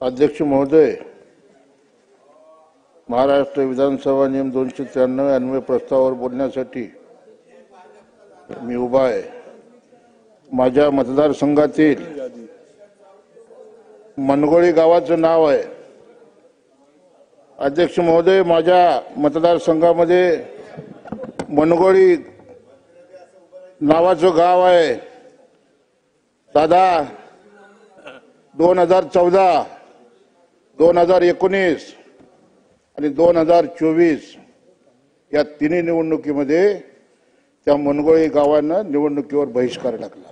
अध्यक्ष महोदय, महाराष्ट्र विधानसभा नियम 293 अन्वय प्रस्तावावर बोलण्यासाठी मी उभा आहे। माझ्या मतदारसंघातील मनगोळी गावाचं नाव आहे। अध्यक्ष महोदय, माझ्या मतदारसंघामध्ये मनगोळी नावाचं गाव आहे। दादा 2014, 2019 आणि 2024 या तिन्ही निवडणुकीमध्ये त्या मनगोळी गावानं निवडणुकीवर बहिष्कार टाकला।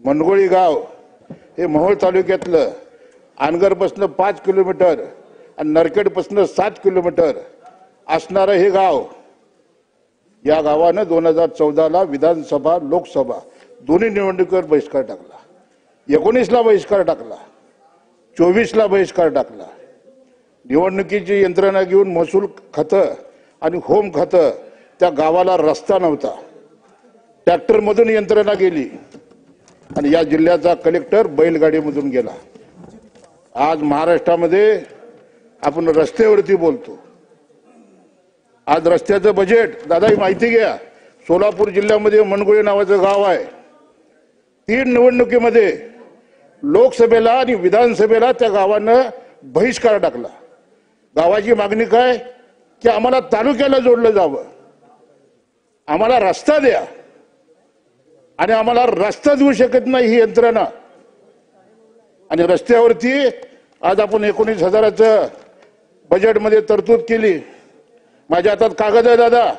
मनगोळी गाव हे मोहोळ तालुक्यातलं अनगरपासून 5 किलोमीटर आणि नरखेडपासून 7 किलोमीटर असणारं हे गाव, या गावानं 2014ला विधानसभा लोकसभा दोन्ही निवडणुकीवर बहिष्कार टाकला। 19ला बहिष्कार टाकला, 24ला बहिष्कार टाकला। निवडणुकीची यंत्रणा घेऊन महसूल खातं आणि होम खातं त्या गावाला रस्ता नव्हता, ट्रॅक्टर मधून यंत्रणा गेली आणि या जिल्ह्याचा कलेक्टर बैलगाडीमधून गेला। आज महाराष्ट्रामध्ये आपण रस्त्यावरती बोलतो। आज रस्त्याचं बजेट, दादा ही माहिती घ्या, सोलापूर जिल्ह्यामध्ये मनगोळी नावाचं गाव आहे। 3 निवडणुकीमध्ये लोकसभेला आणि विधानसभेला त्या गावानं बहिष्कार टाकला। गावाची मागणी काय की आम्हाला तालुक्याला जोडलं जावं, आम्हाला रस्ता द्या, आणि आम्हाला रस्ता देऊ शकत नाही ही यंत्रणा। आणि रस्त्यावरती आज आपण 19,000चं बजेटमध्ये तरतूद केली। माझ्या हातात कागद आहे दादा।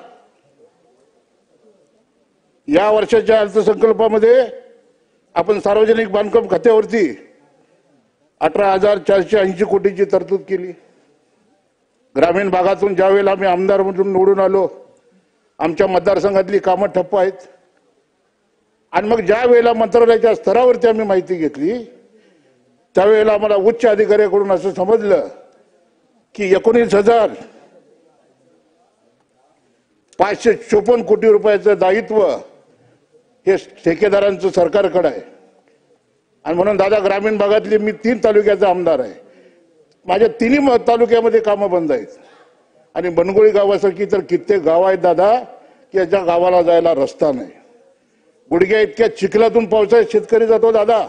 या वर्षाच्या अर्थसंकल्पामध्ये आपण सार्वजनिक बांधकाम खात्यावरती 18,480 कोटीची तरतूद केली। ग्रामीण भागातून ज्यावेळेला आम्ही आमदार म्हणून निवडून आलो, आमच्या मतदारसंघातली कामं ठप्प आहेत। आणि मग ज्या वेळेला मंत्रालयाच्या स्तरावरती आम्ही माहिती घेतली, त्यावेळेला आम्हाला उच्च अधिकाऱ्याकडून असं समजलं की 19,554 कोटी रुपयाचं दायित्व हे ठेकेदारांचं सरकारकडे आहे। आणि म्हणून दादा, ग्रामीण भागातले मी 3 तालुक्याचा आमदार आहे, माझ्या 3 तालुक्यामध्ये कामं बंद आहेत। आणि मनगोळी गावासारखी तर कित्येक गाव आहेत दादा की याच्या गावाला जायला रस्ता नाही। गुडघ्या इतक्या चिखलातून पावसाळ्यात शेतकरी जातो दादा।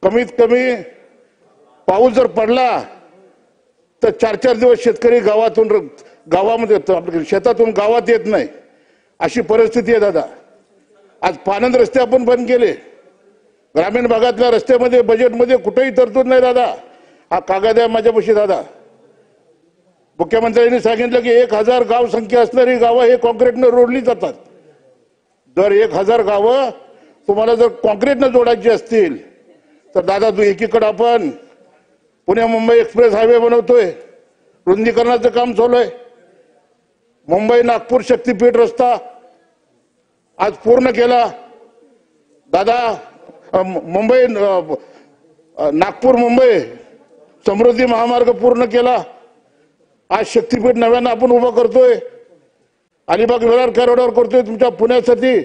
कमीत कमी पाऊस जर पडला तर 4-4 दिवस शेतकरी गावामध्ये शेतातून गावात येत नाही, अशी परिस्थिती आहे दादा। आज पानंद रस्ते आपण बंद केले। ग्रामीण भागातल्या रस्त्यामध्ये बजेटमध्ये कुठेही तरतूद नाही दादा। हा कागद आहे माझ्यापाशी दादा। मुख्यमंत्र्यांनी सांगितलं की 1,000 गाव संख्या असणारी गावं हे कॉन्क्रीटनं जोडली जातात। जर 1,000 गावं तुम्हाला जर कॉन्क्रीटनं जोडायची असतील तर दादा, एकीकडे आपण पुणे मुंबई एक्सप्रेस हायवे बनवतोय, रुंदीकरणाचं काम चालू आहे। मुंबई नागपूर शक्तीपीठ रस्ता आज पूर्ण केला दादा। मुंबई नागपूर मुंबई समृद्धी महामार्ग पूर्ण केला। आज शक्तीपीठ नव्यानं आपण उभं करतोय। अलिबाग विरार कॅरोडावर करतोय। तुमच्या पुण्यासाठी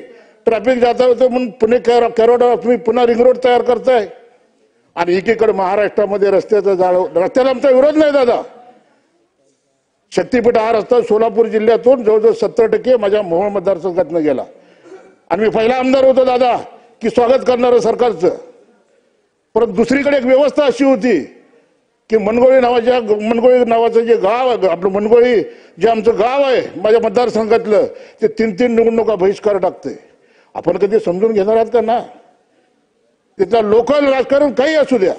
ट्रॅफिक जाता होतं म्हणून पुणे कॅरोडावर तुम्ही पुन्हा रिंग रोड तयार करताय। आणि एकीकडे महाराष्ट्रामध्ये रस्त्याचा रस्त्याला आमचा विरोध नाही दादा। शक्तीपीठ हा रस्ता सोलापूर जिल्ह्यातून जवळजवळ 70% माझ्या मोहोळ मतदारसंघातनं गेला। आणि मी पहिला आमदार होतो दादा की स्वागत करणारं सरकारचं। परंतु दुसरीकडे एक व्यवस्था अशी होती की मनगोळी नावाचं जे गाव आहे, आपलं मनगोळी जे आमचं गाव आहे माझ्या मतदारसंघातलं, ते 3 निवडणुका बहिष्कार टाकते। आपण कधी समजून घेणार आहात का ना? तिथलं लोकल राजकारण काही असू द्या,